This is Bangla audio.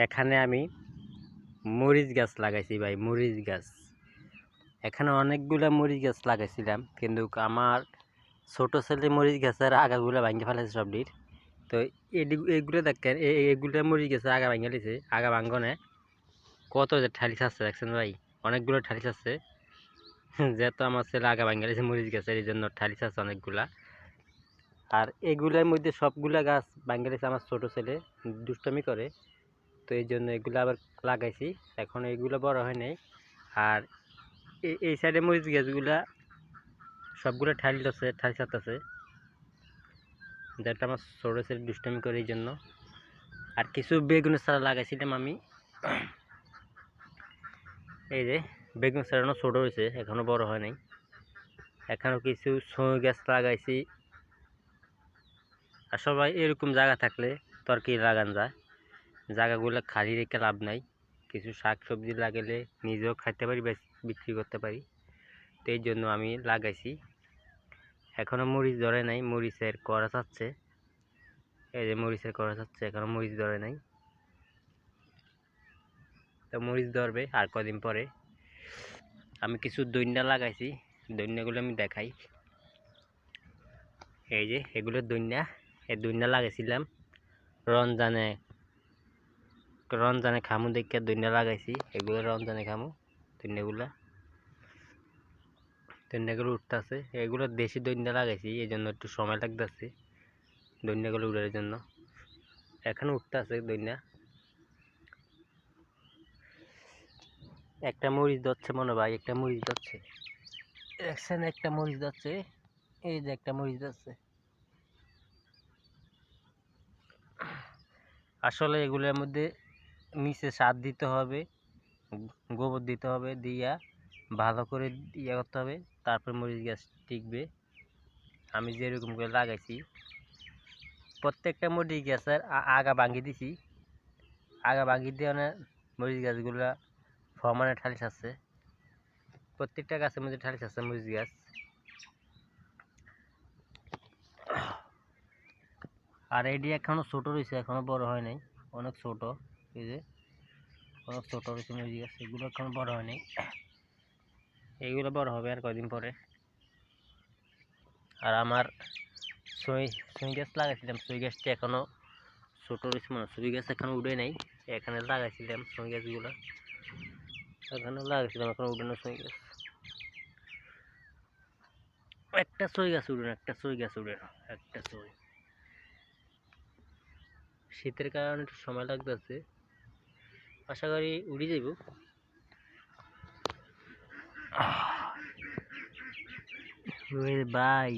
এখানে আমি মরিচ গাছ লাগাইছি ভাই, মরিচ গাছ। এখানে অনেকগুলা মরিচ গাছ লাগাইছিলাম, কিন্তু আমার ছোট ছেলে মরিচ গাছের আগাগুলো ভাঙে ফেলেছে সবটির। তো এইগুলো দেখেন, এইগুলো মরিচ গাছের আগা ভাঙে লিছে, আগা ভাঙ্গনে কত যে ঠালিস আছে দেখছেন ভাই, অনেকগুলো ঠালিস আছে। যেহেতু আমার ছেলে আগা ভাঙে লিছে মরিচ গাছের, এই জন্য ঠালিস আছে অনেকগুলা। আর এগুলোর মধ্যে সবগুলা গাছ ভাঙে লিছে আমার ছোট ছেলে, দুষ্টমি করে। তো এই জন্য এগুলো আবার লাগাইছি, এখন এগুলো বড় হয় নাই। আর এই সাইডে মরিচ গাছগুলা সবগুলো ঠাল ছাড়তেছে, যেটা আমার ছোট ছেলে দুষ্টমি করে এই জন্য। আর কিছু বেগুনের চারা লাগাইছিলাম আমি, এই যে বেগুন চারানো ছোট হয়েছে, এখনো বড় হয় নাই। এখনো কিছু ছুঁই গাছ লাগাইছি। আর সবাই এরকম জায়গা থাকলে তরকারি লাগান যায়, জায়গাগুলো খালি রেখে লাভ নাই। কিছু শাক সবজি লাগালে নিজেও খাইতে পারি, বিক্রি করতে পারি। তো এই জন্য আমি লাগাইছি। এখনো মরিচ ধরে নাই, মরিচের কড়া চাচ্ছে। এই যে মরিচের কড়া চাচ্ছে, এখনো মরিচ ধরে নাই। তো মরিচ ধরবে আর কদিন পরে। আমি কিছু দইন্যা লাগাইছি, দইন্যাগুলো আমি দেখাই। এই যে এগুলো দইন্যা, এই দইন্যা লাগাইছিলাম রমজানে খামু দেখে দইন্যা লাগাইছি। এগুলো রমজানে খামু, দইন্যাগুলো উঠতেছে। এগুলো দেশি দইন্যা লাগাইছি, এই জন্য একটু সময় লাগতেছে দইন্যাগুলো উঠার জন্য। এখনো উঠতেছে দইন্যা। একটা মরিচ ধরছে মনে ভাই, একটা মরিচ ধরছে দেখছেন, একটা মরিচ ধরছে। এই যে একটা মরিচ ধরছে। আসলে এগুলোর মধ্যে নিচে সার দিতে হবে, গোবর দিতে হবে, দিয়া ভালো করে ইয়ে করতে হবে, তারপর মরিচ গাছ টিকবে। আমি যেরকম করে লাগাইছি প্রত্যেকটা মরিচ গাছের আগা ভাঙি দিছি, আগা ভাঙি দিয়ে মরিচ গাছগুলা সমানে ঠালিস আছে। প্রত্যেকটা গাছের মধ্যে ঠালিস আছে মরিচ গাছ। আর এটি এখনো ছোট রয়েছে, এখনো বড় হয় নাই, অনেক ছোট। এই যে অনেক ছোট রয়েছে মরিচ গাছ, এগুলো এখনো বড় হয় নাই, এইগুলো বড় হবে আর কয়দিন পরে। আর আমার সুই গাছ লাগাইছিলাম, সুই গাছটা এখনো ছোট রয়েছে, মানে সুই গাছ এখনো উঠে নাই। এখানে লাগাইছিলাম সুই গাছগুলো, এখানে লাগাইছিলাম, এখনো উঠে না সুই গাছ। একটা সুই গাছ উঠে না, একটা সুই গাছ উঠে না, একটা সুই। শীতের কারণে একটু সময় লাগতেছে, আশা করি উড়ে যাইব। ভাই